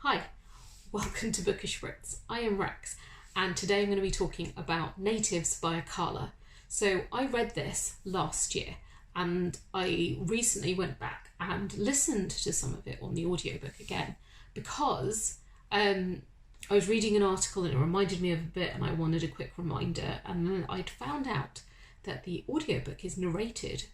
Hi, welcome to Bookish Brits. I am Rex, and today I'm going to be talking about Natives by Akala. So I read this last year, and I recently went back and listened to some of it on the audiobook again, because I was reading an article and it reminded me of a bit and I wanted a quick reminder, and then I'd found out that the audiobook is narrated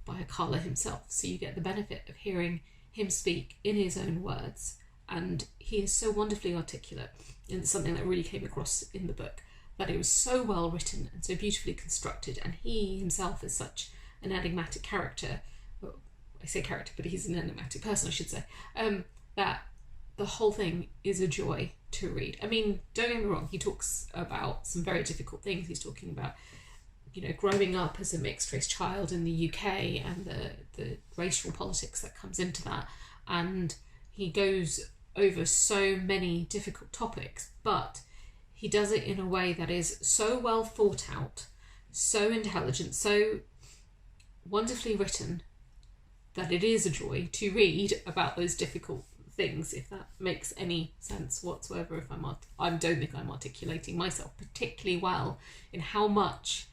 by Akala himself, so you get the benefit of hearing him speak in his own words, and he is so wonderfully articulate, and it's something that really came across in the book, that it was so well written and so beautifully constructed, and he himself is such an enigmatic character. Well, I say character, but he's an enigmatic person, I should say, that the whole thing is a joy to read. I mean, don't get me wrong, he talks about some very difficult things. He's talking about, growing up as a mixed race child in the UK and the racial politics that comes into that. And he goes over so many difficult topics, but he does it in a way that is so well thought out, so intelligent, so wonderfully written, that it is a joy to read about those difficult things, if that makes any sense whatsoever. If I don't think I'm articulating myself particularly well in how much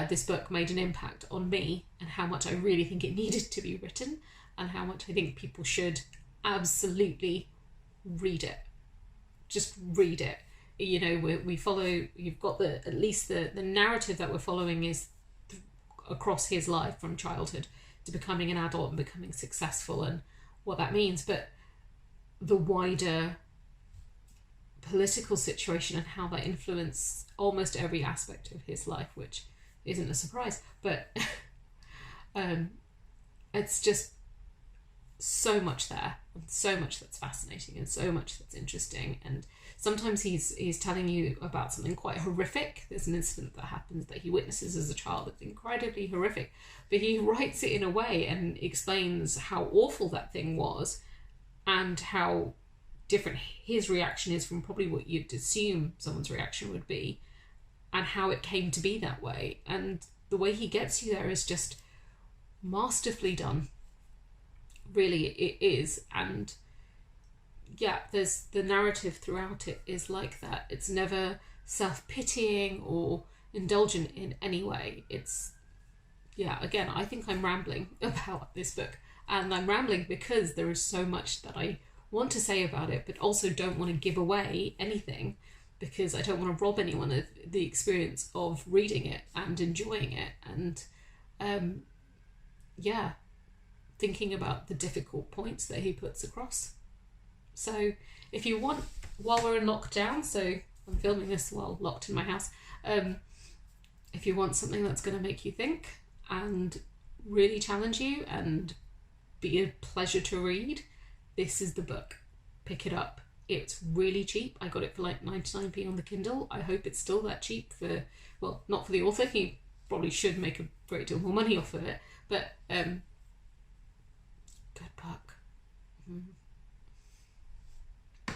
this book made an impact on me, and how much I really think it needed to be written, and how much I think people should absolutely read it. Just read it. We follow, you've got at least the narrative that we're following is across his life from childhood to becoming an adult and becoming successful and what that means, but the wider political situation and how that influenced almost every aspect of his life, which isn't a surprise, but it's just so much there, and so much that's fascinating, and so much that's interesting. And sometimes he's telling you about something quite horrific. There's an incident that happens that he witnesses as a child that's incredibly horrific, but he writes it in a way and explains how awful that thing was, and how different his reaction is from probably what you'd assume someone's reaction would be, and how it came to be that way. And the way he gets you there is just masterfully done. Really, it is. And yeah, there's the narrative throughout it is like that. It's never self-pitying or indulgent in any way. It's, yeah, again, I think I'm rambling about this book, and I'm rambling because there is so much that I want to say about it, but also don't want to give away anything, because I don't want to rob anyone of the experience of reading it and enjoying it, and thinking about the difficult points that he puts across. So if you want, while we're in lockdown, so I'm filming this while locked in my house, if you want something that's going to make you think and really challenge you and be a pleasure to read, this is the book. Pick it up. It's really cheap. I got it for like 99p on the Kindle. I hope it's still that cheap for, well, not for the author. He probably should make a great deal more money off of it, but good book.